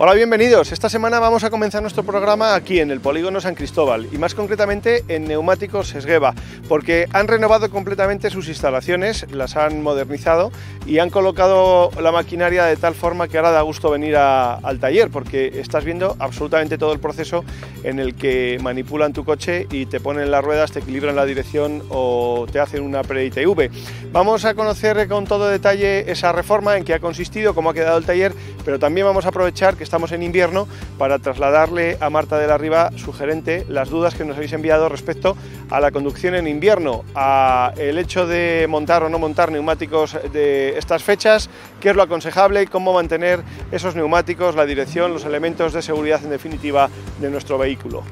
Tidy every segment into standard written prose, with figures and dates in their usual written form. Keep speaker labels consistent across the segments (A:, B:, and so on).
A: Hola, bienvenidos. Esta semana vamos a comenzar nuestro programa aquí en el Polígono San Cristóbal y más concretamente en Neumáticos Esgueva, porque han renovado completamente sus instalaciones, las han modernizado y han colocado la maquinaria de tal forma que ahora da gusto venir al taller, porque estás viendo absolutamente todo el proceso en el que manipulan tu coche y te ponen las ruedas, te equilibran la dirección o te hacen una pre-ITV. Vamos a conocer con todo detalle esa reforma, en qué ha consistido, cómo ha quedado el taller, pero también vamos a aprovechar que estamos en invierno para trasladarle a Marta de la Riva, su gerente, las dudas que nos habéis enviado respecto a la conducción en invierno, a el hecho de montar o no montar neumáticos de estas fechas, qué es lo aconsejable y cómo mantener esos neumáticos, la dirección, los elementos de seguridad en definitiva de nuestro vehículo.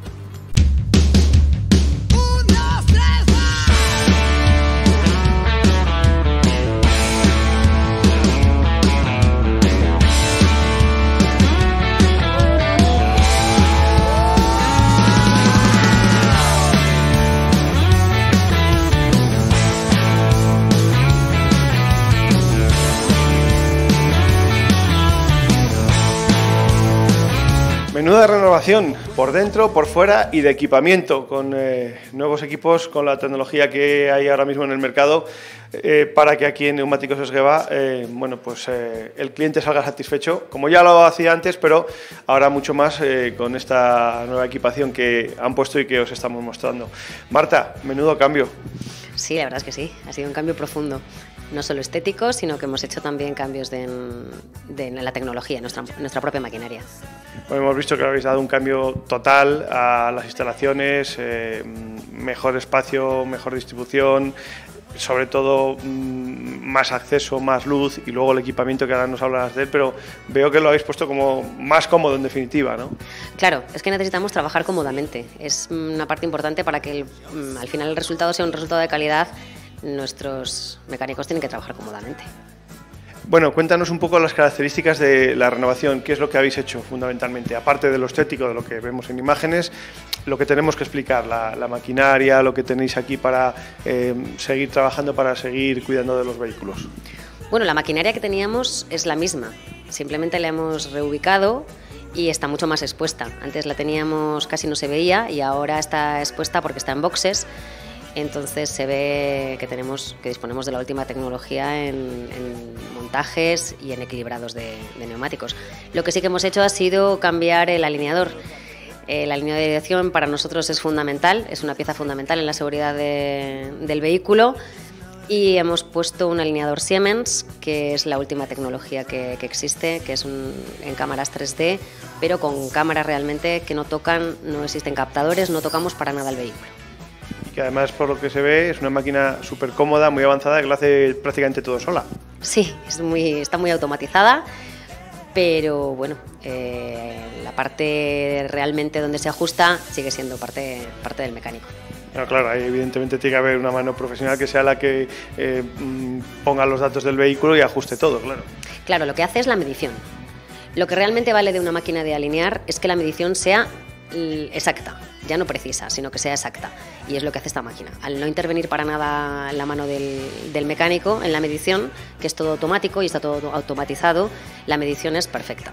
A: Menuda renovación, por dentro, por fuera y de equipamiento, con nuevos equipos, con la tecnología que hay ahora mismo en el mercado, para que aquí en Neumáticos Esgueva el cliente salga satisfecho, como ya lo hacía antes, pero ahora mucho más con esta nueva equipación que han puesto y que os estamos mostrando. Marta, menudo cambio.
B: Sí, la verdad es que sí, ha sido un cambio profundo. No solo estético, sino que hemos hecho también cambios en la tecnología, en nuestra propia maquinaria.
A: Bueno, hemos visto que habéis dado un cambio total a las instalaciones, mejor espacio, mejor distribución, sobre todo más acceso, más luz y luego el equipamiento que ahora nos hablarás de él, pero veo que lo habéis puesto como más cómodo en definitiva, ¿no?
B: Claro, es que necesitamos trabajar cómodamente, es una parte importante para que al final el resultado sea un resultado de calidad. Nuestros mecánicos tienen que trabajar cómodamente.
A: Bueno, cuéntanos un poco las características de la renovación, qué es lo que habéis hecho fundamentalmente, aparte de lo estético, de lo que vemos en imágenes, lo que tenemos que explicar, la maquinaria, lo que tenéis aquí para seguir trabajando, para seguir cuidando de los vehículos.
B: Bueno, la maquinaria que teníamos es la misma, simplemente la hemos reubicado y está mucho más expuesta. Antes la teníamos, casi no se veía y ahora está expuesta porque está en boxes. Entonces se ve que disponemos de la última tecnología en montajes y en equilibrados de neumáticos. Lo que sí que hemos hecho ha sido cambiar el alineador. El alineador de dirección para nosotros es fundamental, es una pieza fundamental en la seguridad del vehículo y hemos puesto un alineador Siemens, que es la última tecnología que existe, que es en cámaras 3D, pero con cámaras realmente que no tocan, no existen captadores, no tocamos para nada el vehículo.
A: Que además, por lo que se ve, es una máquina súper cómoda, muy avanzada, que lo hace prácticamente todo sola.
B: Sí, está muy automatizada, pero bueno, la parte realmente donde se ajusta sigue siendo parte del mecánico.
A: No, claro, ahí evidentemente tiene que haber una mano profesional que sea la que ponga los datos del vehículo y ajuste todo, claro.
B: Claro, lo que hace es la medición. Lo que realmente vale de una máquina de alinear es que la medición sea exacta, ya no precisa, sino que sea exacta, y es lo que hace esta máquina. Al no intervenir para nada la mano del mecánico en la medición, que es todo automático y está todo automatizado, la medición es perfecta.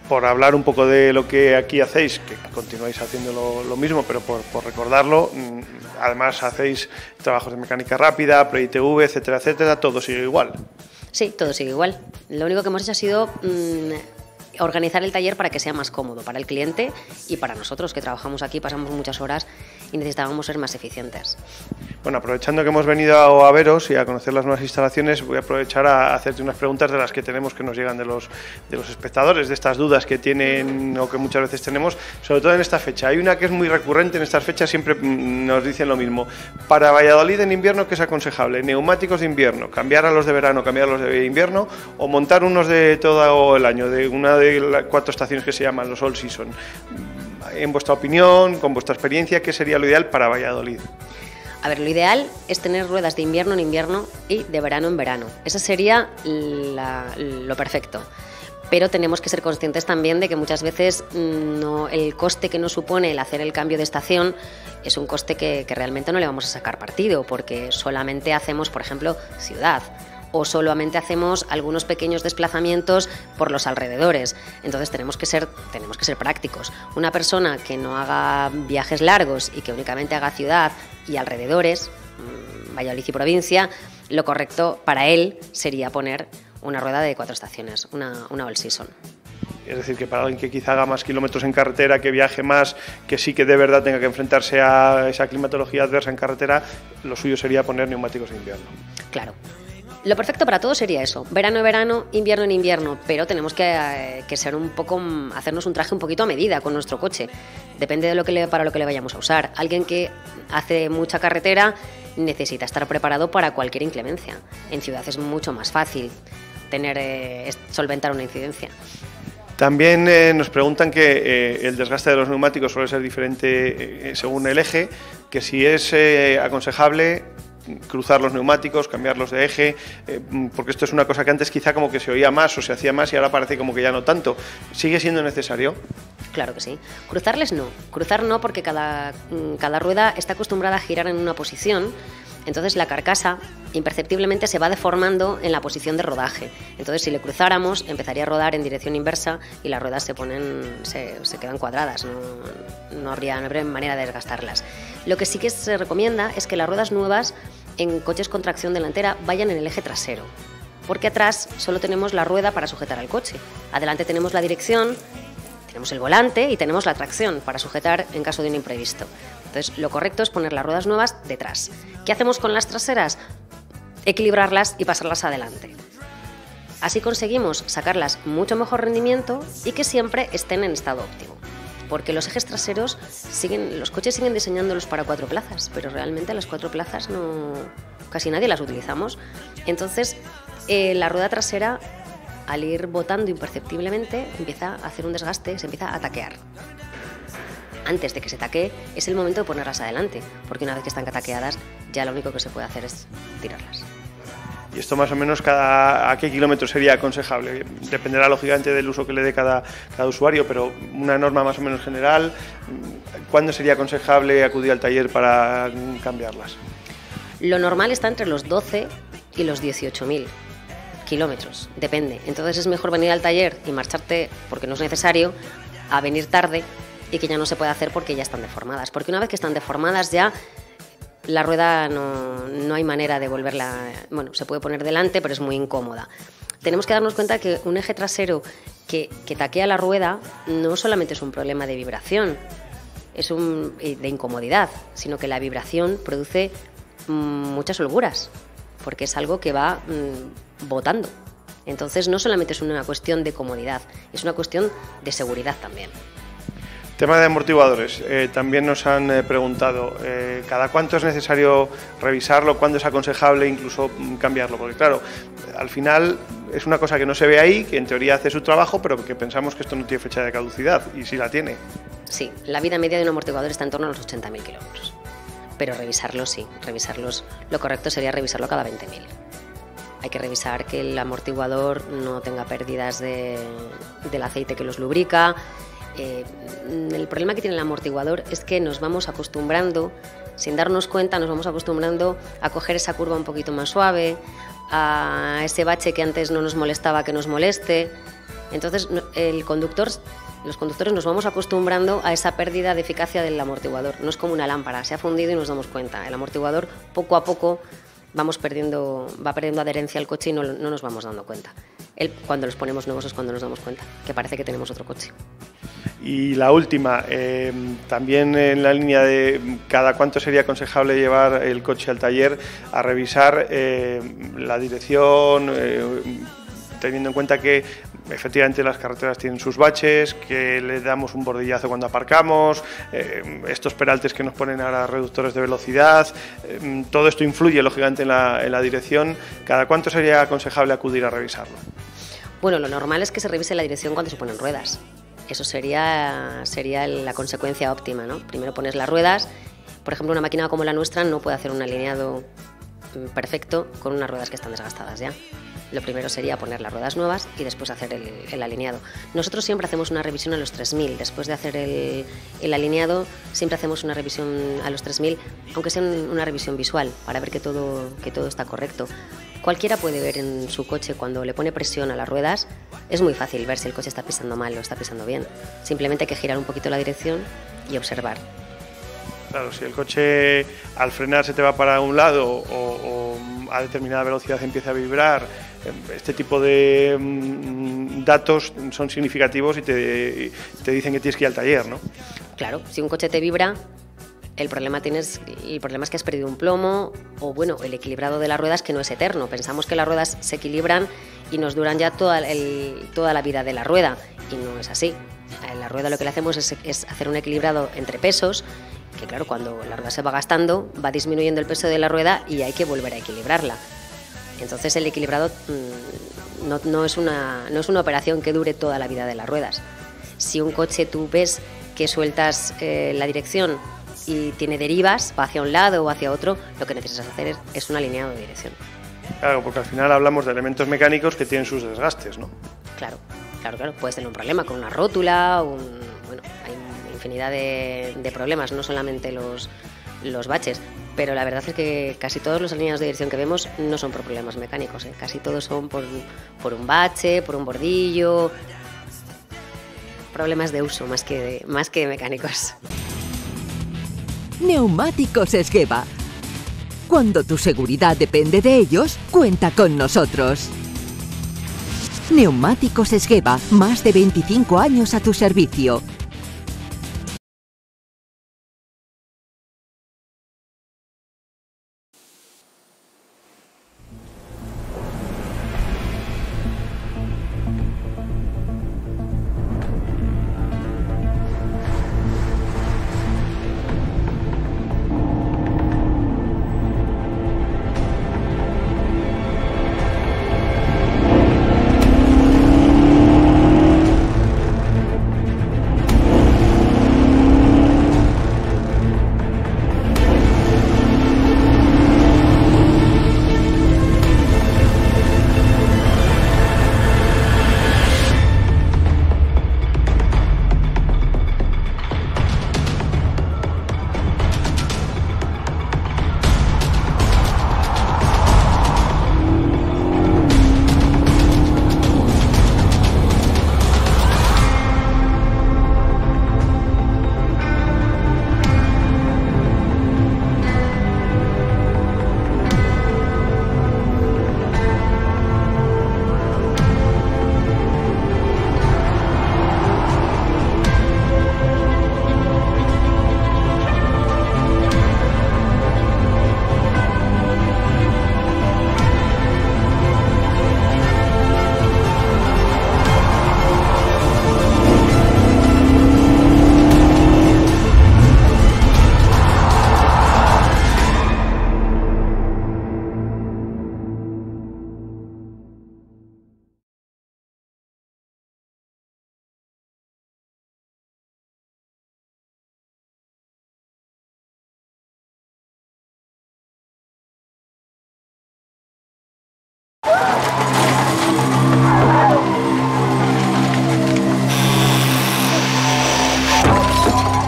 A: Por hablar un poco de lo que aquí hacéis, que continuáis haciendo lo mismo, pero por recordarlo, además hacéis trabajos de mecánica rápida, pre-ITV, etcétera, etcétera, todo sigue igual.
B: Sí, todo sigue igual. Lo único que hemos hecho ha sido organizar el taller para que sea más cómodo para el cliente y para nosotros que trabajamos aquí, pasamos muchas horas y necesitábamos ser más eficientes.
A: Bueno, aprovechando que hemos venido a veros y a conocer las nuevas instalaciones, voy a aprovechar a hacerte unas preguntas de las que tenemos que nos llegan de los espectadores, de estas dudas que tienen o que muchas veces tenemos, sobre todo en esta fecha. Hay una que es muy recurrente en estas fechas, siempre nos dicen lo mismo. Para Valladolid en invierno, ¿qué es aconsejable? ¿Neumáticos de invierno? ¿Cambiar a los de verano, cambiar a los de invierno? ¿O montar unos de todo el año, de una de las 4 estaciones que se llaman los all season? En vuestra opinión, con vuestra experiencia, ¿qué sería lo ideal para Valladolid?
B: A ver, lo ideal es tener ruedas de invierno en invierno y de verano en verano. Eso sería lo perfecto. Pero tenemos que ser conscientes también de que muchas veces el coste que nos supone el hacer el cambio de estación es un coste que realmente no le vamos a sacar partido, porque solamente hacemos, por ejemplo, ciudad o solamente hacemos algunos pequeños desplazamientos por los alrededores. Entonces tenemos que ser prácticos. Una persona que no haga viajes largos y que únicamente haga ciudad y alrededores, Valladolid y provincia, lo correcto para él sería poner una rueda de 4 estaciones, una all season.
A: Es decir, que para alguien que quizá haga más kilómetros en carretera, que viaje más, que sí que de verdad tenga que enfrentarse a esa climatología adversa en carretera, lo suyo sería poner neumáticos de invierno.
B: Claro. Lo perfecto para todos sería eso, verano en verano, invierno en invierno, pero tenemos que ser un poco, hacernos un traje un poquito a medida con nuestro coche. Depende de para lo que le vayamos a usar. Alguien que hace mucha carretera necesita estar preparado para cualquier inclemencia. En ciudad es mucho más fácil solventar una incidencia.
A: También nos preguntan que el desgaste de los neumáticos suele ser diferente según el eje, que si es aconsejable cruzar los neumáticos, cambiarlos de eje, porque esto es una cosa que antes quizá como que se oía más o se hacía más y ahora parece como que ya no tanto. ¿Sigue siendo necesario?
B: Claro que sí. Cruzarles no. Cruzar no, porque cada rueda está acostumbrada a girar en una posición. Entonces la carcasa imperceptiblemente se va deformando en la posición de rodaje. Entonces si le cruzáramos empezaría a rodar en dirección inversa y las ruedas se quedan cuadradas, no habría manera de desgastarlas. Lo que sí que se recomienda es que las ruedas nuevas en coches con tracción delantera vayan en el eje trasero, porque atrás solo tenemos la rueda para sujetar al coche. Adelante tenemos la dirección, tenemos el volante y tenemos la tracción para sujetar en caso de un imprevisto. Entonces, lo correcto es poner las ruedas nuevas detrás. ¿Qué hacemos con las traseras? Equilibrarlas y pasarlas adelante. Así conseguimos sacarlas mucho mejor rendimiento y que siempre estén en estado óptimo. Porque los ejes traseros los coches siguen diseñándolos para 4 plazas, pero realmente las 4 plazas casi nadie las utilizamos. Entonces, la rueda trasera, al ir botando imperceptiblemente, empieza a hacer un desgaste, se empieza a taquear. Antes de que se taquee, es el momento de ponerlas adelante, porque una vez que están taqueadas, ya lo único que se puede hacer es tirarlas.
A: ¿Y esto más o menos a qué kilómetro sería aconsejable? Dependerá lógicamente del uso que le dé cada usuario, pero una norma más o menos general, ¿cuándo sería aconsejable acudir al taller para cambiarlas?
B: Lo normal está entre los 12 y los 18.000 kilómetros, depende. Entonces es mejor venir al taller y marcharte porque no es necesario, a venir tarde y que ya no se puede hacer porque ya están deformadas. Porque una vez que están deformadas ya la rueda no hay manera de volverla... Bueno, se puede poner delante, pero es muy incómoda. Tenemos que darnos cuenta que un eje trasero que taquea la rueda no solamente es un problema de vibración, de incomodidad, sino que la vibración produce muchas holguras, porque es algo que va botando. Entonces no solamente es una cuestión de comodidad, es una cuestión de seguridad también.
A: Tema de amortiguadores, también nos han preguntado, ¿cada cuánto es necesario revisarlo? ¿Cuándo es aconsejable incluso cambiarlo? Porque claro, al final es una cosa que no se ve ahí, que en teoría hace su trabajo, pero que pensamos que esto no tiene fecha de caducidad, y sí la tiene. Sí, la vida media de un amortiguador está en torno a los 80.000 kilómetros, pero revisarlos sí, lo correcto sería revisarlo cada 20.000. Hay que revisar que el amortiguador no tenga pérdidas del aceite que los lubrica. El problema que tiene el amortiguador es que nos vamos acostumbrando, sin darnos cuenta, nos vamos acostumbrando a coger esa curva un poquito más suave, a ese bache que antes no nos molestaba que nos moleste. Entonces los conductores nos vamos acostumbrando a esa pérdida de eficacia del amortiguador. No es como una lámpara, se ha fundido y nos damos cuenta. El amortiguador poco a poco va perdiendo adherencia al coche y no nos vamos dando cuenta. Cuando los ponemos nuevos es cuando nos damos cuenta, que parece que tenemos otro coche. Y la última, también en la línea de cada cuánto sería aconsejable llevar el coche al taller a revisar la dirección, teniendo en cuenta que efectivamente las carreteras tienen sus baches, que le damos un bordillazo cuando aparcamos, estos peraltes que nos ponen ahora reductores de velocidad, todo esto influye lógicamente en la dirección. ¿Cada cuánto sería aconsejable acudir a revisarlo? Bueno, lo normal es que se revise la dirección cuando se ponen ruedas. Eso sería la consecuencia óptima, ¿no? Primero pones las ruedas. Por ejemplo, una máquina como la nuestra no puede hacer un alineado perfecto con unas ruedas que están desgastadas ya. Lo primero sería poner las ruedas nuevas y después hacer el alineado. Nosotros siempre hacemos una revisión a los 3.000. Después de hacer el alineado, siempre hacemos una revisión a los 3.000, aunque sea una revisión visual, para ver que todo está correcto.
B: Cualquiera puede ver en su coche cuando le pone presión a las ruedas, es muy fácil ver si el coche está pisando mal o está pisando bien. Simplemente hay que girar un poquito la dirección y observar.
A: Claro, si el coche al frenar se te va para un lado o a determinada velocidad empieza a vibrar, este tipo de datos son significativos y te dicen que tienes que ir al taller, ¿no?
B: Claro, si un coche te vibra, el problema es que has perdido un plomo o, bueno, el equilibrado de las ruedas, que no es eterno. Pensamos que las ruedas se equilibran y nos duran ya toda la vida de la rueda, y no es así. En la rueda lo que le hacemos es hacer un equilibrado entre pesos, que claro, cuando la rueda se va gastando, va disminuyendo el peso de la rueda y hay que volver a equilibrarla. Entonces el equilibrado no es una operación que dure toda la vida de las ruedas. Si un coche tú ves que sueltas la dirección y tiene derivas, va hacia un lado o hacia otro, lo que necesitas hacer es un alineado de dirección.
A: Claro, porque al final hablamos de elementos mecánicos que tienen sus desgastes, ¿no?
B: Claro. Puedes tener un problema con una rótula, bueno, hay infinidad de problemas, no solamente los baches, pero la verdad es que casi todos los alineados de dirección que vemos no son por problemas mecánicos, ¿eh? Casi todos son por un bache, por un bordillo, problemas de uso más que mecánicos.
C: Neumáticos Esgueva. Cuando tu seguridad depende de ellos, cuenta con nosotros. Neumáticos Esgueva, más de 25 años a tu servicio.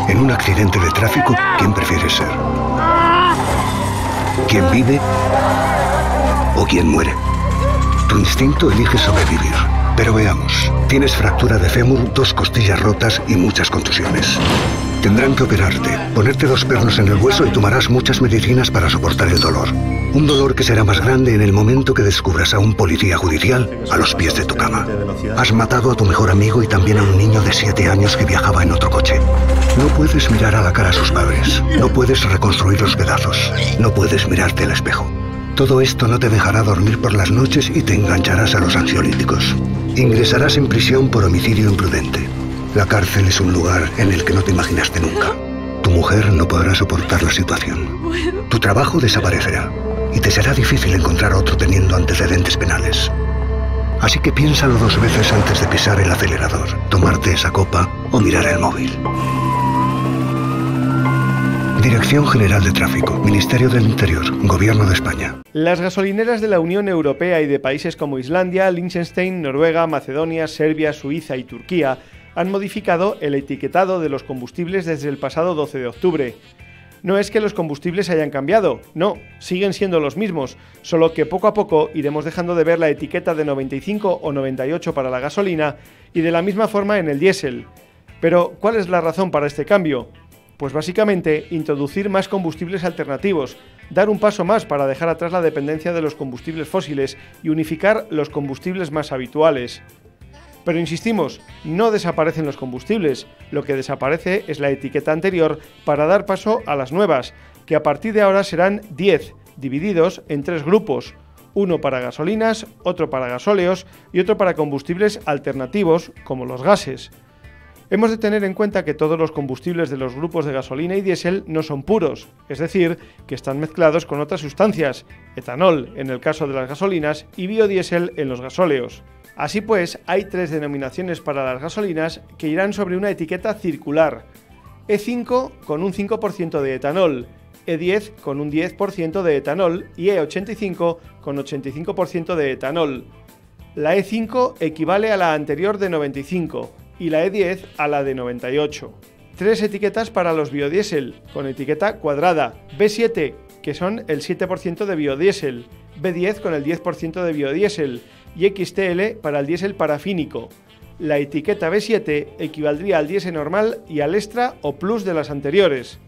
D: En un accidente de tráfico, ¿quién prefieres ser? ¿Quién vive o quién muere? Tu instinto elige sobrevivir. Pero veamos, tienes fractura de fémur, 2 costillas rotas y muchas contusiones. Tendrán que operarte, ponerte 2 pernos en el hueso y tomarás muchas medicinas para soportar el dolor. Un dolor que será más grande en el momento que descubras a un policía judicial a los pies de tu cama. Has matado a tu mejor amigo y también a un niño de 7 años que viajaba en otro coche. No puedes mirar a la cara a sus padres. No puedes reconstruir los pedazos. No puedes mirarte al espejo. Todo esto no te dejará dormir por las noches y te engancharás a los ansiolíticos. Ingresarás en prisión por homicidio imprudente. La cárcel es un lugar en el que no te imaginaste nunca. Tu mujer no podrá soportar la situación. Tu trabajo desaparecerá y te será difícil encontrar otro teniendo antecedentes penales. Así que piénsalo 2 veces antes de pisar el acelerador, tomarte esa copa o mirar el móvil. Dirección General de Tráfico, Ministerio del Interior, Gobierno de España.
A: Las gasolineras de la Unión Europea y de países como Islandia, Liechtenstein, Noruega, Macedonia, Serbia, Suiza y Turquía han modificado el etiquetado de los combustibles desde el pasado 12 de octubre. No es que los combustibles hayan cambiado, no, siguen siendo los mismos, solo que poco a poco iremos dejando de ver la etiqueta de 95 o 98 para la gasolina y de la misma forma en el diésel. Pero, ¿cuál es la razón para este cambio? Pues básicamente introducir más combustibles alternativos, dar un paso más para dejar atrás la dependencia de los combustibles fósiles y unificar los combustibles más habituales. Pero insistimos, no desaparecen los combustibles, lo que desaparece es la etiqueta anterior para dar paso a las nuevas, que a partir de ahora serán 10, divididos en 3 grupos, uno para gasolinas, otro para gasóleos y otro para combustibles alternativos como los gases. Hemos de tener en cuenta que todos los combustibles de los grupos de gasolina y diésel no son puros, es decir, que están mezclados con otras sustancias, etanol en el caso de las gasolinas y biodiesel en los gasóleos. Así pues, hay 3 denominaciones para las gasolinas que irán sobre una etiqueta circular: E5 con un 5% de etanol, E10 con un 10% de etanol y E85 con 85% de etanol. La E5 equivale a la anterior de 95 y la E10 a la de 98. 3 etiquetas para los biodiesel, con etiqueta cuadrada: B7, que son el 7% de biodiesel, B10 con el 10% de biodiesel y XTL para el diésel parafínico. La etiqueta B7 equivaldría al diésel normal y al extra o plus de las anteriores.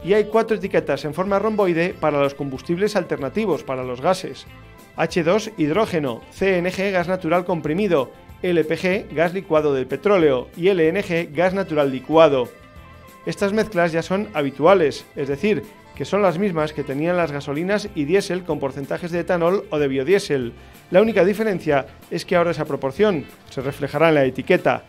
A: Y hay 4 etiquetas en forma romboide para los combustibles alternativos, para los gases: H2 hidrógeno, CNG gas natural comprimido, LPG gas licuado del petróleo y LNG gas natural licuado. Estas mezclas ya son habituales, es decir, que son las mismas que tenían las gasolinas y diésel con porcentajes de etanol o de biodiesel. La única diferencia es que ahora esa proporción se reflejará en la etiqueta.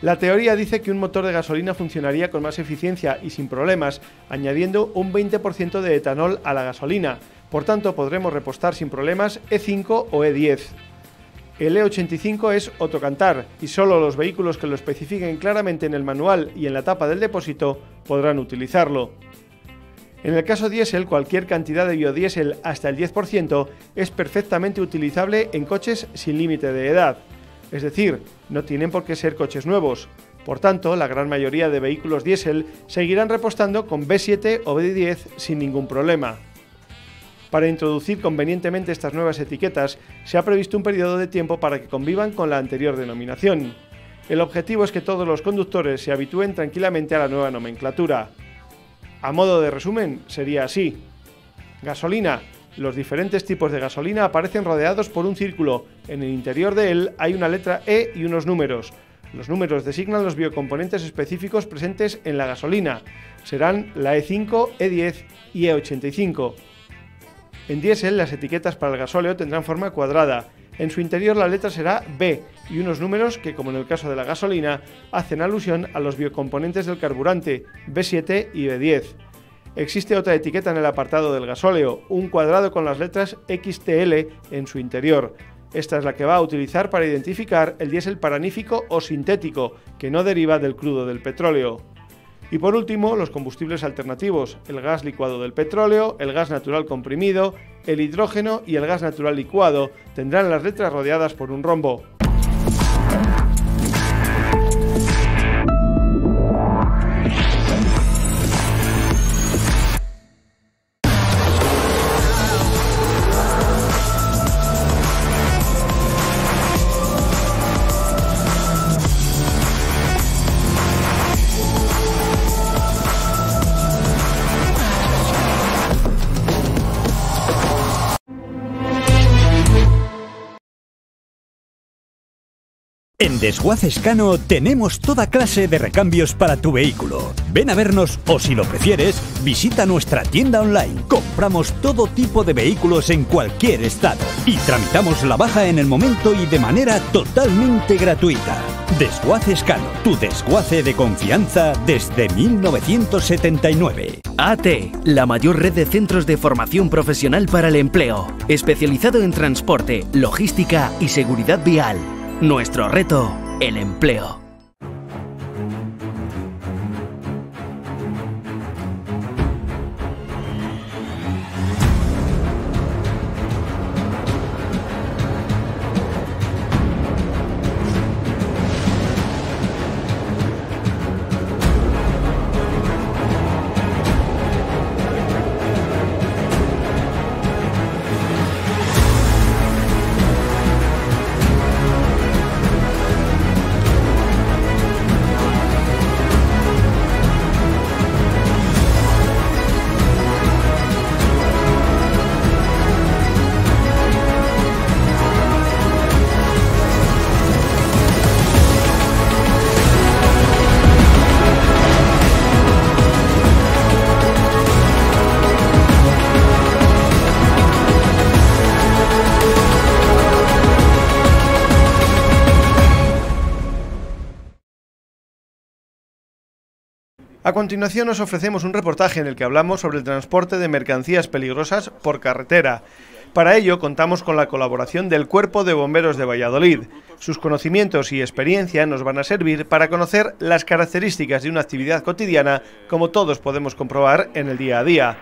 A: La teoría dice que un motor de gasolina funcionaría con más eficiencia y sin problemas, añadiendo un 20% de etanol a la gasolina. Por tanto, podremos repostar sin problemas E5 o E10. El E85 es otro cantar y solo los vehículos que lo especifiquen claramente en el manual y en la tapa del depósito podrán utilizarlo. En el caso diésel, cualquier cantidad de biodiesel hasta el 10% es perfectamente utilizable en coches sin límite de edad. Es decir, no tienen por qué ser coches nuevos. Por tanto, la gran mayoría de vehículos diésel seguirán repostando con B7 o B10 sin ningún problema. Para introducir convenientemente estas nuevas etiquetas, se ha previsto un periodo de tiempo para que convivan con la anterior denominación. El objetivo es que todos los conductores se habitúen tranquilamente a la nueva nomenclatura. A modo de resumen, sería así: gasolina. Los diferentes tipos de gasolina aparecen rodeados por un círculo. En el interior de él hay una letra E y unos números. Los números designan los biocomponentes específicos presentes en la gasolina. Serán la E5, E10 y E85. En diésel, las etiquetas para el gasóleo tendrán forma cuadrada. En su interior la letra será B y unos números que, como en el caso de la gasolina, hacen alusión a los biocomponentes del carburante, B7 y B10. Existe otra etiqueta en el apartado del gasóleo, un cuadrado con las letras XTL en su interior. Esta es la que va a utilizar para identificar el diésel paranífico o sintético, que no deriva del crudo del petróleo. Y por último, los combustibles alternativos: el gas licuado del petróleo, el gas natural comprimido, el hidrógeno y el gas natural licuado tendrán las letras rodeadas por un rombo.
E: En Desguace Escano tenemos toda clase de recambios para tu vehículo. Ven a vernos o, si lo prefieres, visita nuestra tienda online. Compramos todo tipo de vehículos en cualquier estado y tramitamos la baja en el momento y de manera totalmente gratuita. Desguace Escano, tu desguace de confianza desde 1979.
F: AT, la mayor red de centros de formación profesional para el empleo, especializado en transporte, logística y seguridad vial. Nuestro reto, el empleo.
A: A continuación os ofrecemos un reportaje en el que hablamos sobre el transporte de mercancías peligrosas por carretera. Para ello contamos con la colaboración del Cuerpo de Bomberos de Valladolid. Sus conocimientos y experiencia nos van a servir para conocer las características de una actividad cotidiana, como todos podemos comprobar en el día a día.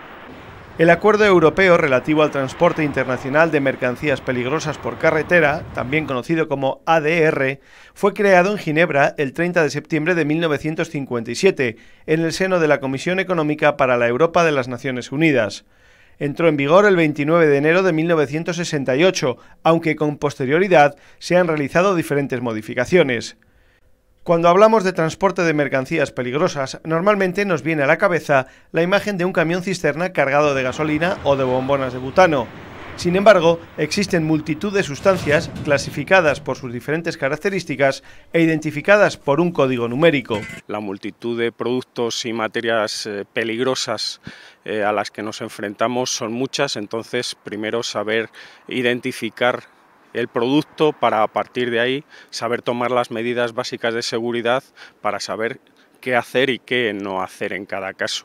A: El Acuerdo Europeo relativo al transporte internacional de mercancías peligrosas por carretera, también conocido como ADR, fue creado en Ginebra el 30 de septiembre de 1957, en el seno de la Comisión Económica para la Europa de las Naciones Unidas. Entró en vigor el 29 de enero de 1968, aunque con posterioridad se han realizado diferentes modificaciones. Cuando hablamos de transporte de mercancías peligrosas, normalmente nos viene a la cabeza la imagen de un camión cisterna cargado de gasolina o de bombonas de butano. Sin embargo, existen multitud de sustancias clasificadas por sus diferentes características e identificadas por un código numérico.
G: La multitud de productos y materias peligrosas a las que nos enfrentamos son muchas, entonces primero saber identificar el producto para a partir de ahí saber tomar las medidas básicas de seguridad para saber qué hacer y qué no hacer en cada caso.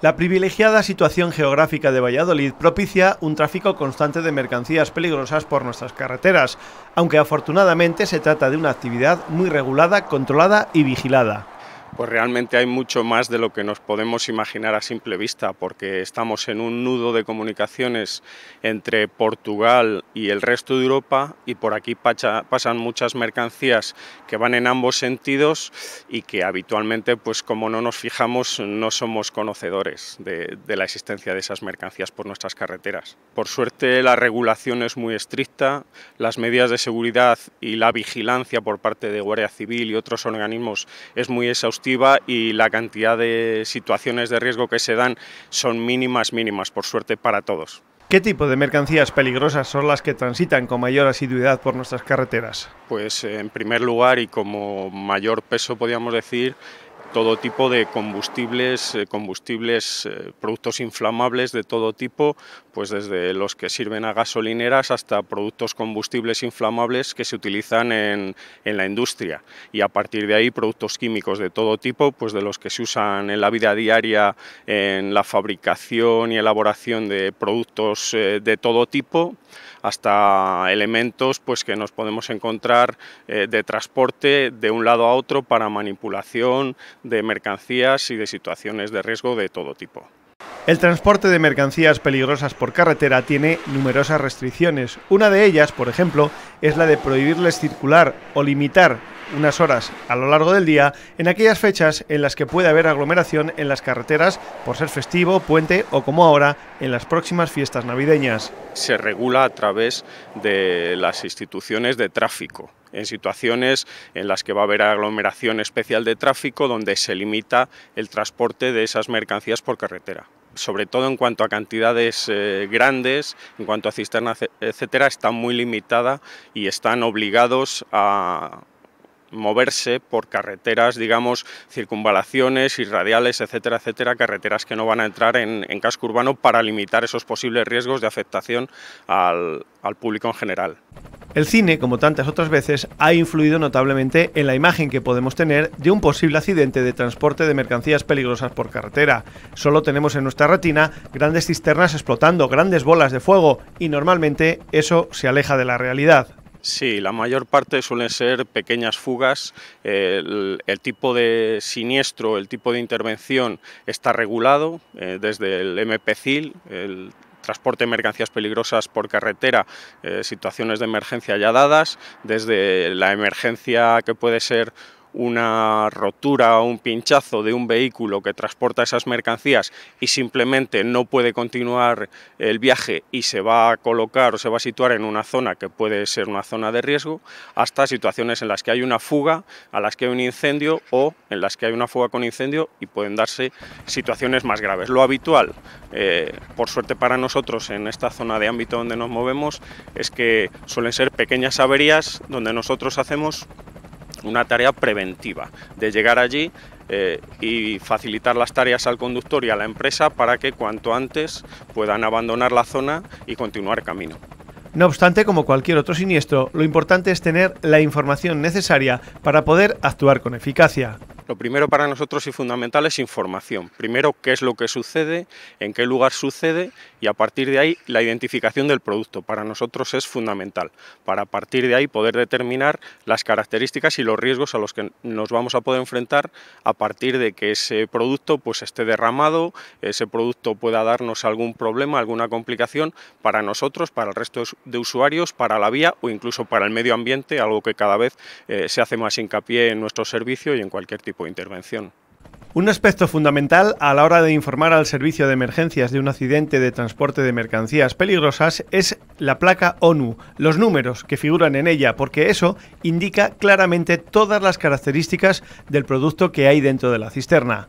A: La privilegiada situación geográfica de Valladolid propicia un tráfico constante de mercancías peligrosas por nuestras carreteras, aunque afortunadamente se trata de una actividad muy regulada, controlada y vigilada.
G: Pues realmente hay mucho más de lo que nos podemos imaginar a simple vista, porque estamos en un nudo de comunicaciones entre Portugal y el resto de Europa, y por aquí pasan muchas mercancías que van en ambos sentidos y que habitualmente, pues como no nos fijamos, no somos conocedores de la existencia de esas mercancías por nuestras carreteras. Por suerte la regulación es muy estricta, las medidas de seguridad y la vigilancia por parte de Guardia Civil y otros organismos es muy exhaustiva, y la cantidad de situaciones de riesgo que se dan son mínimas, por suerte para todos.
A: ¿Qué tipo de mercancías peligrosas son las que transitan con mayor asiduidad por nuestras carreteras?
G: Pues en primer lugar y como mayor peso podríamos decir, todo tipo de combustibles, productos inflamables de todo tipo, pues desde los que sirven a gasolineras hasta productos combustibles inflamables que se utilizan en la industria, y a partir de ahí productos químicos de todo tipo, pues de los que se usan en la vida diaria en la fabricación y elaboración de productos de todo tipo, hasta elementos pues que nos podemos encontrar de transporte de un lado a otro para manipulación de mercancías y de situaciones de riesgo de todo tipo.
A: El transporte de mercancías peligrosas por carretera tiene numerosas restricciones. Una de ellas, por ejemplo, es la de prohibirles circular o limitar unas horas a lo largo del día en aquellas fechas en las que puede haber aglomeración en las carreteras por ser festivo, puente o, como ahora, en las próximas fiestas navideñas.
G: Se regula a través de las instituciones de tráfico, en situaciones en las que va a haber aglomeración especial de tráfico donde se limita el transporte de esas mercancías por carretera. Sobre todo en cuanto a cantidades grandes, en cuanto a cisternas, etcétera, está muy limitada y están obligados a moverse por carreteras, digamos, circunvalaciones y radiales, etcétera, carreteras que no van a entrar en casco urbano para limitar esos posibles riesgos de afectación al público en general.
A: El cine, como tantas otras veces, ha influido notablemente en la imagen que podemos tener de un posible accidente de transporte de mercancías peligrosas por carretera. Solo tenemos en nuestra retina grandes cisternas explotando, grandes bolas de fuego, y normalmente eso se aleja de la realidad.
G: Sí, la mayor parte suelen ser pequeñas fugas. El tipo de siniestro, el tipo de intervención está regulado desde el MPCIL, el transporte de mercancías peligrosas por carretera, situaciones de emergencia ya dadas, desde la emergencia que puede ser una rotura o un pinchazo de un vehículo que transporta esas mercancías y simplemente no puede continuar el viaje y se va a colocar o se va a situar en una zona que puede ser una zona de riesgo, hasta situaciones en las que hay una fuga, a las que hay un incendio o en las que hay una fuga con incendio y pueden darse situaciones más graves. Lo habitual, por suerte para nosotros en esta zona de ámbito donde nos movemos, es que suelen ser pequeñas averías donde nosotros hacemos una tarea preventiva de llegar allí y facilitar las tareas al conductor y a la empresa para que cuanto antes puedan abandonar la zona y continuar el camino.
A: No obstante, como cualquier otro siniestro, lo importante es tener la información necesaria para poder actuar con eficacia.
G: Lo primero para nosotros y fundamental es información. Primero, qué es lo que sucede, en qué lugar sucede y a partir de ahí la identificación del producto. Para nosotros es fundamental, para a partir de ahí poder determinar las características y los riesgos a los que nos vamos a poder enfrentar a partir de que ese producto pues esté derramado, ese producto pueda darnos algún problema, alguna complicación para nosotros, para el resto de usuarios, para la vía o incluso para el medio ambiente, algo que cada vez se hace más hincapié en nuestro servicio y en cualquier tipo de intervención.
A: Un aspecto fundamental a la hora de informar al servicio de emergencias de un accidente de transporte de mercancías peligrosas es la placa ONU, los números que figuran en ella, porque eso indica claramente todas las características del producto que hay dentro de la cisterna.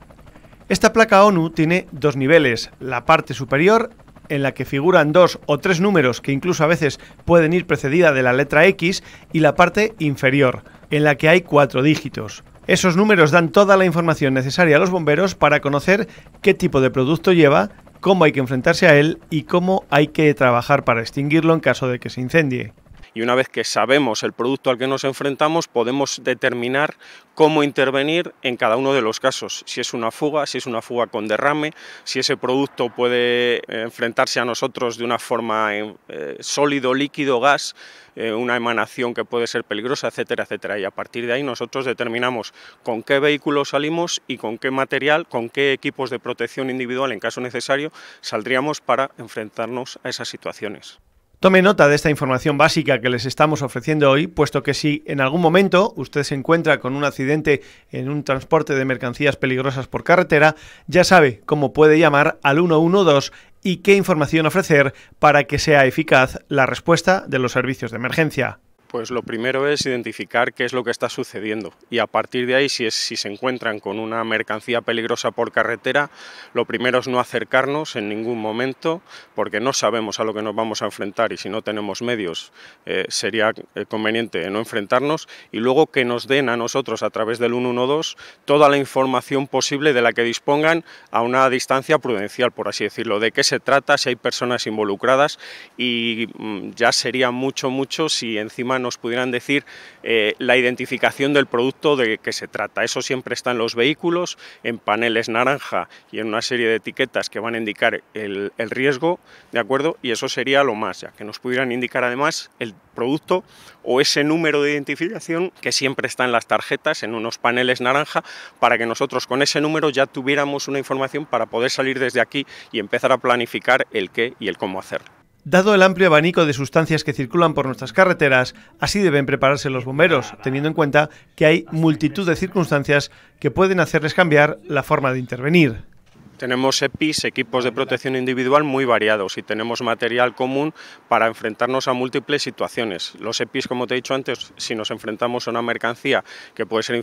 A: Esta placa ONU tiene dos niveles, la parte superior, en la que figuran 2 o 3 números que incluso a veces pueden ir precedida de la letra X, y la parte inferior, en la que hay 4 dígitos. Esos números dan toda la información necesaria a los bomberos para conocer qué tipo de producto lleva, cómo hay que enfrentarse a él y cómo hay que trabajar para extinguirlo en caso de que se incendie.
G: Y una vez que sabemos el producto al que nos enfrentamos, podemos determinar cómo intervenir en cada uno de los casos. Si es una fuga con derrame, si ese producto puede enfrentarse a nosotros de una forma sólido, líquido, gas, una emanación que puede ser peligrosa, etcétera, etcétera. Y a partir de ahí nosotros determinamos con qué vehículo salimos y con qué material, con qué equipos de protección individual, en caso necesario, saldríamos para enfrentarnos a esas situaciones.
A: Tome nota de esta información básica que les estamos ofreciendo hoy, puesto que si en algún momento usted se encuentra con un accidente en un transporte de mercancías peligrosas por carretera, ya sabe cómo puede llamar al 112 y qué información ofrecer para que sea eficaz la respuesta de los servicios de emergencia.
G: Pues lo primero es identificar qué es lo que está sucediendo y a partir de ahí, si se encuentran con una mercancía peligrosa por carretera, lo primero es no acercarnos en ningún momento porque no sabemos a lo que nos vamos a enfrentar y si no tenemos medios sería conveniente no enfrentarnos, y luego que nos den a nosotros a través del 112 toda la información posible de la que dispongan a una distancia prudencial, por así decirlo, de qué se trata, si hay personas involucradas, y ya sería mucho si encima nos pudieran decir la identificación del producto de que se trata. Eso siempre está en los vehículos, en paneles naranja y en una serie de etiquetas que van a indicar el riesgo, ¿de acuerdo? Y eso sería lo más, ya que nos pudieran indicar además el producto o ese número de identificación que siempre está en las tarjetas, en unos paneles naranja, para que nosotros con ese número ya tuviéramos una información para poder salir desde aquí y empezar a planificar el qué y el cómo hacerlo.
A: Dado el amplio abanico de sustancias que circulan por nuestras carreteras, así deben prepararse los bomberos, teniendo en cuenta que hay multitud de circunstancias que pueden hacerles cambiar la forma de intervenir.
G: Tenemos EPIs, equipos de protección individual muy variados, y tenemos material común para enfrentarnos a múltiples situaciones. Los EPIs, como te he dicho antes, si nos enfrentamos a una mercancía que puede ser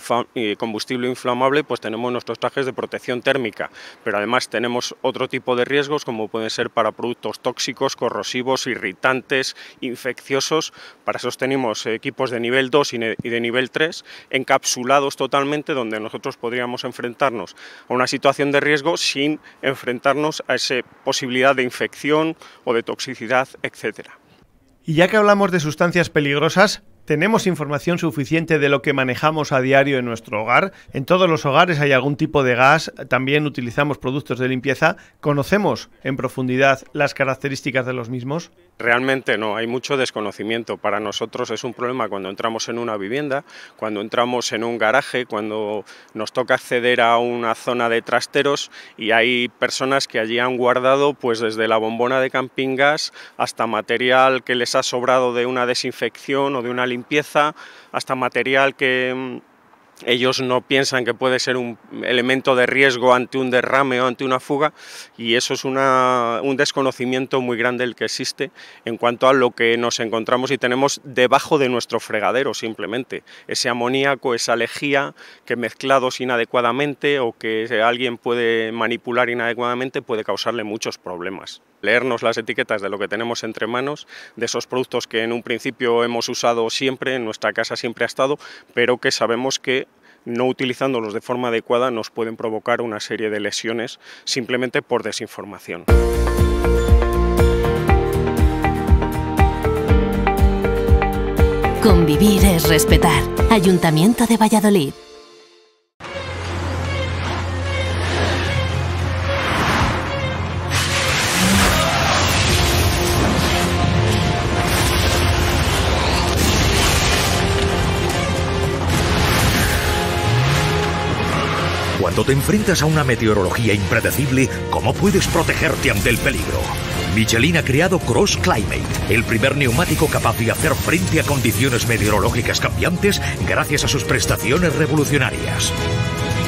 G: combustible inflamable, pues tenemos nuestros trajes de protección térmica, pero además tenemos otro tipo de riesgos como pueden ser para productos tóxicos, corrosivos, irritantes, infecciosos. Para eso tenemos equipos de nivel 2 y de nivel 3 encapsulados totalmente, donde nosotros podríamos enfrentarnos a una situación de riesgo sin enfrentarnos a esa posibilidad de infección o de toxicidad, etcétera.
A: Y ya que hablamos de sustancias peligrosas, ¿tenemos información suficiente de lo que manejamos a diario en nuestro hogar? En todos los hogares hay algún tipo de gas, también utilizamos productos de limpieza. ¿Conocemos en profundidad las características de los mismos?
G: Realmente no, hay mucho desconocimiento. Para nosotros es un problema cuando entramos en una vivienda, cuando entramos en un garaje, cuando nos toca acceder a una zona de trasteros y hay personas que allí han guardado pues desde la bombona de camping gas hasta material que les ha sobrado de una desinfección o de una limpieza, hasta material que ellos no piensan que puede ser un elemento de riesgo ante un derrame o ante una fuga, y eso es un desconocimiento muy grande el que existe en cuanto a lo que nos encontramos y tenemos debajo de nuestro fregadero simplemente. Ese amoníaco, esa lejía que mezclados inadecuadamente o que alguien puede manipular inadecuadamente puede causarle muchos problemas. Leernos las etiquetas de lo que tenemos entre manos, de esos productos que en un principio hemos usado siempre, en nuestra casa siempre ha estado, pero que sabemos que no utilizándolos de forma adecuada nos pueden provocar una serie de lesiones simplemente por desinformación.
H: Convivir es respetar. Ayuntamiento de Valladolid. Cuando te enfrentas a una meteorología impredecible, ¿cómo puedes protegerte ante el peligro? Michelin ha creado Cross Climate, el primer neumático capaz de hacer frente a condiciones meteorológicas cambiantes gracias a sus prestaciones revolucionarias.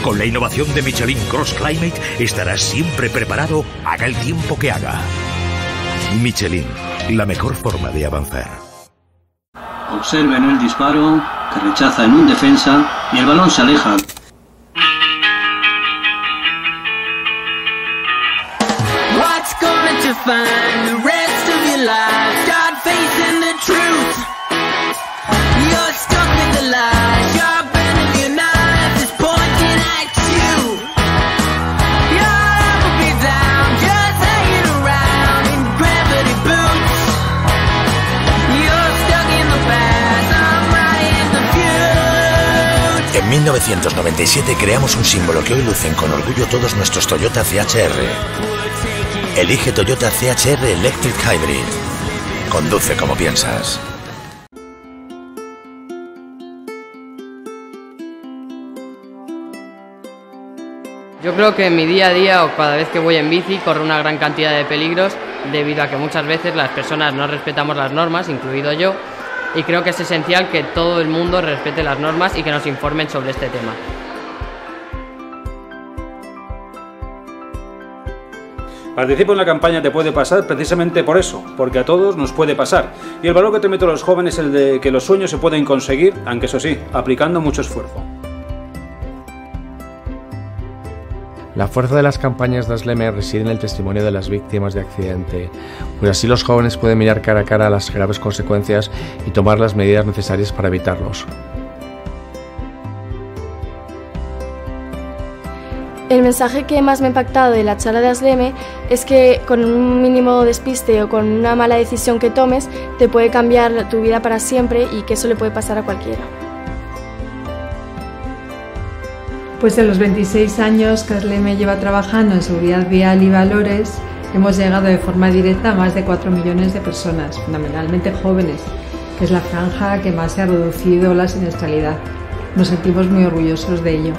H: Con la innovación de Michelin Cross Climate estarás siempre preparado, haga el tiempo que haga. Michelin, la mejor forma de avanzar.
I: Observen el disparo, que rechaza en un defensa y el balón se aleja.
J: What's going to find the rest of your life? Start facing the truth. You're stuck with the lies. Your bend of your knife is pointing at you. You'll ever be down, just hanging around in gravity boots. You're stuck in the past, I'm right in the future.
K: En 1997 creamos un símbolo que hoy lucen con orgullo todos nuestros Toyota CHR. Elige Toyota CHR Electric Hybrid. Conduce como piensas.
L: Yo creo que en mi día a día o cada vez que voy en bici corro una gran cantidad de peligros debido a que muchas veces las personas no respetamos las normas, incluido yo, y creo que es esencial que todo el mundo respete las normas y que nos informen sobre este tema.
M: Participa en la campaña Te Puede Pasar precisamente por eso, porque a todos nos puede pasar. Y el valor que transmito a los jóvenes es el de que los sueños se pueden conseguir, aunque eso sí, aplicando mucho esfuerzo.
N: La fuerza de las campañas de ASLEME reside en el testimonio de las víctimas de accidente, pues así los jóvenes pueden mirar cara a cara las graves consecuencias y tomar las medidas necesarias para evitarlos.
O: El mensaje que más me ha impactado de la charla de ASLEME es que con un mínimo despiste o con una mala decisión que tomes te puede cambiar tu vida para siempre y que eso le puede pasar a cualquiera.
P: Pues en los 26 años que ASLEME lleva trabajando en seguridad vial y valores, hemos llegado de forma directa a más de 4 millones de personas, fundamentalmente jóvenes, que es la franja que más se ha reducido la siniestralidad. Nos sentimos muy orgullosos de ello.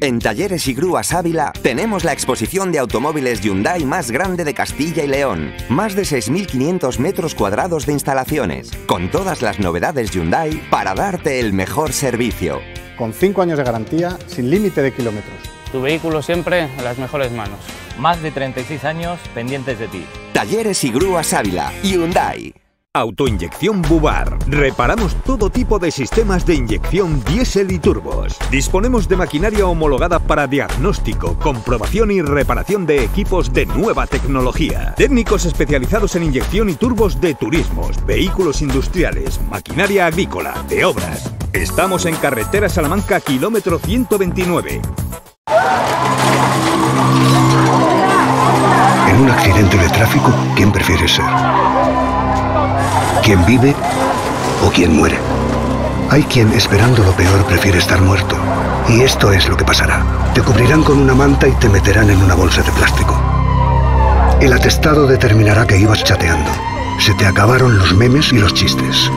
Q: En Talleres y Grúas Ávila tenemos la exposición de automóviles Hyundai más grande de Castilla y León. Más de 6.500 metros cuadrados de instalaciones, con todas las novedades Hyundai para darte el mejor servicio.
R: Con 5 años de garantía, sin límite de kilómetros.
S: Tu vehículo siempre en las mejores manos.
T: Más de 36 años pendientes de ti.
Q: Talleres y Grúas Ávila, Hyundai.
E: Autoinyección Bubar. Reparamos todo tipo de sistemas de inyección diésel y turbos. Disponemos de maquinaria homologada para diagnóstico, comprobación y reparación de equipos de nueva tecnología. Técnicos especializados en inyección y turbos de turismos, vehículos industriales, maquinaria agrícola, de obras. Estamos en carretera Salamanca, kilómetro 129.
D: En un accidente de tráfico, ¿quién prefieres ser? ¿Quién vive o quién muere? Hay quien, esperando lo peor, prefiere estar muerto. Y esto es lo que pasará. Te cubrirán con una manta y te meterán en una bolsa de plástico. El atestado determinará que ibas chateando. Se te acabaron los memes y los chistes.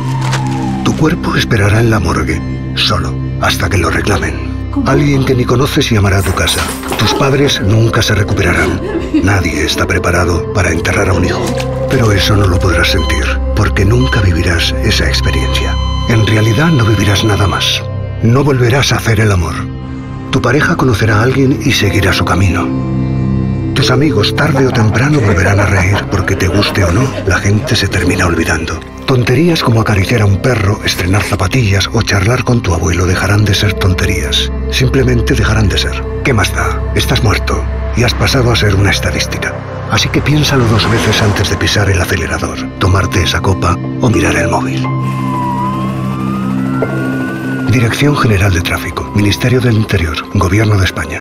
D: Tu cuerpo esperará en la morgue, solo, hasta que lo reclamen. Alguien que ni conoces llamará a tu casa. Tus padres nunca se recuperarán. Nadie está preparado para enterrar a un hijo. Pero eso no lo podrás sentir, porque nunca vivirás esa experiencia. En realidad no vivirás nada más. No volverás a hacer el amor. Tu pareja conocerá a alguien y seguirá su camino. Tus amigos tarde o temprano volverán a reír, porque te guste o no, la gente se termina olvidando. Tonterías como acariciar a un perro, estrenar zapatillas o charlar con tu abuelo dejarán de ser tonterías. Simplemente dejarán de ser. ¿Qué más da? Estás muerto y has pasado a ser una estadística. Así que piénsalo 2 veces antes de pisar el acelerador, tomarte esa copa o mirar el móvil. Dirección General de Tráfico, Ministerio del Interior, Gobierno de España.